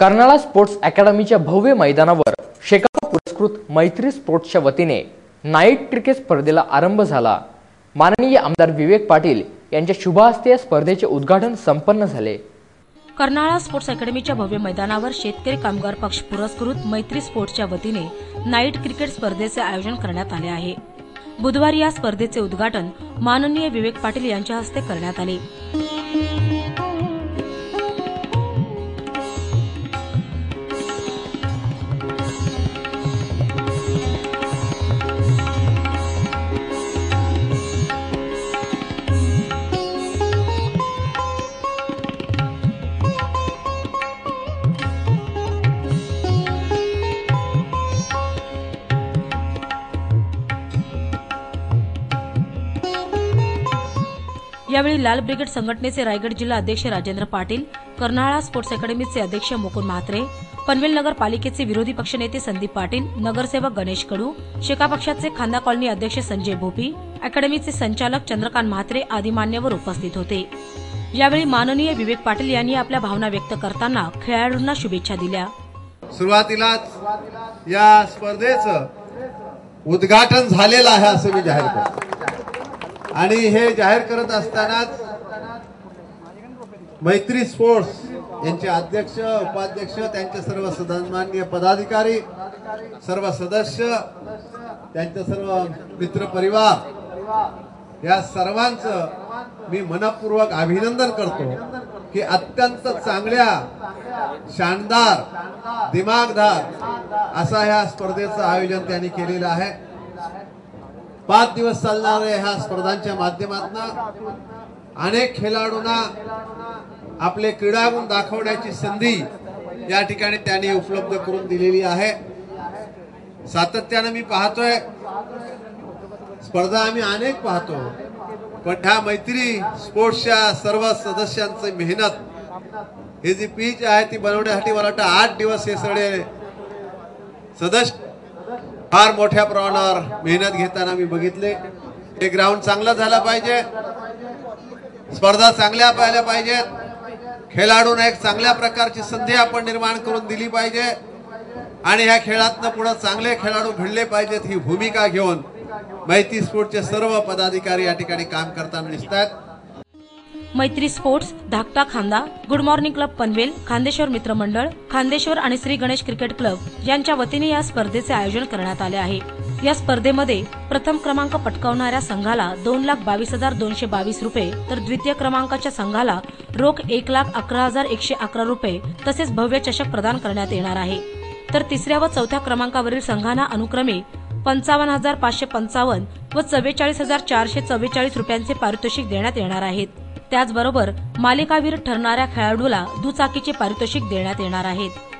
Karnala sports अकॅडमीच्या भव्य मैदानावर शेकाप पुरस्कृत मैत्री स्पोर्ट्सच्या वतीने नाईट क्रिकेट स्पर्धेला आरंभ झाला। माननीय आमदार विवेक पाटील यांच्या शुभ हस्ते या स्पर्धेचे उद्घाटन संपन्न झाले। कर्नाळा स्पोर्ट्स अकॅडमीच्या भव्य मैदानावर शेतकरी कामगार पक्ष पुरस्कृत मैत्री स्पोर्ट्सच्या वतीने नाईट क्रिकेट स्पर्धेचे आयोजन करण्यात आले आहे। बुधवारी या स्पर्धेचे उद्घाटन माननीय विवेक पाटील यांच्या हस्ते करण्यात आले। यावेळी लाल ब्रिगेड संघटनेचे रायगड जिल्हा अध्यक्ष राजेंद्र पाटील, कर्नाळा स्पोर्ट्स अकॅडमीचे अध्यक्ष मुकुंद म्हात्रे, पनवेल नगर पालिकेचे विरोधी पक्षनेते संदीप पाटील, नगरसेवक गणेश कडू, शेका पक्षाचे खांदा कॉलनी अध्यक्ष संजय भोपी, अकॅडमीचे संचालक चंद्रकांत म्हात्रे आदी मान्यवर उपस्थित होते। यावेळी माननीय विवेक पाटील यांनी आपल्या भावना व्यक्त करताना खेळाडूंना शुभेच्छा दिल्या। सुरुवातीलाच या स्पर्धेचं उद्घाटन झालेलं आहे असं मी जाहीर करतो आणि हे जाहीर करत असतानाच मैत्री स्पोर्ट्स यांचे अध्यक्ष, उपाध्यक्ष, त्यांचे सर्व सन्माननीय पदाधिकारी, सर्व सदस्य, त्यांचे सर्व मित्र परिवार या सर्वांचं मी मनपूर्वक अभिनंदन करतो की अत्यंत चांगल्या, शानदार, दिमागदार असा ह्या स्पर्धेचं आयोजन त्यांनी केलेलं आहे। 5 दिवस चालणाऱ्या ह्या स्पर्धांच्या माध्यमातून अनेक खेळाडूंना आपले क्रीडागुण दाखवण्याची संधी या ठिकाणी त्यांनी उपलब्ध करून दिलेली आहे। सातत्याने मी पाहतोय स्पर्धा, आम्ही अनेक पाहतो, पण ह्या मैत्री स्पोर्ट्सच्या सर्व सदस्यांची मेहनत, ही जी पिच आहे ती बनवण्यासाठी मला वाटतं 8 दिवस हे सगळे सदस्य फार मोठ्या प्रमाणावर मेहनत घेताना मी बघितले। हे ग्राउंड चांगला झाला पाहिजे, स्पर्धा चांगल्या पाहिल्या पाहिजेत, खेळाडूंना एक चांगल्या प्रकारची संधी आपण निर्माण करून दिली पाहिजे आणि ह्या खेळातनं पुढे चांगले खेळाडू घडले पाहिजेत ही भूमिका घेऊन मैत्री स्पोर्ट्सचे सर्व पदाधिकारी या ठिकाणी काम करताना दिसतात। मैत्री स्पोर्ट्स, धाकटा खांदा, good morning club Panvel, Khandeshwar मित्रमंडळ, खांदेश्वर आणि श्री गणेश क्रिकेट क्लब यांच्या वतीने या स्पर्धेचे आयोजन करण्यात आले आहे। या स्पर्धेमध्ये प्रथम क्रमांक पटकावणाऱ्या संघाला 2,22,222 रुपये, तर द्वितीय क्रमांकाच्या संघाला रोख 1,11,111 रुपये तसेच भव्य चषक प्रदान करण्यात येणार आहे। तर तिसऱ्या व चौथ्या क्रमांकावरील संघांना अनुक्रमे 55,555 व 44,444 रुपयांचे पारितोषिक देण्यात येणार आहेत। त्याचबरोबर मालिकावीर ठरणाऱ्या खेळाडूला दुचाकीचे पारितोषिक देण्यात येणार आहेत।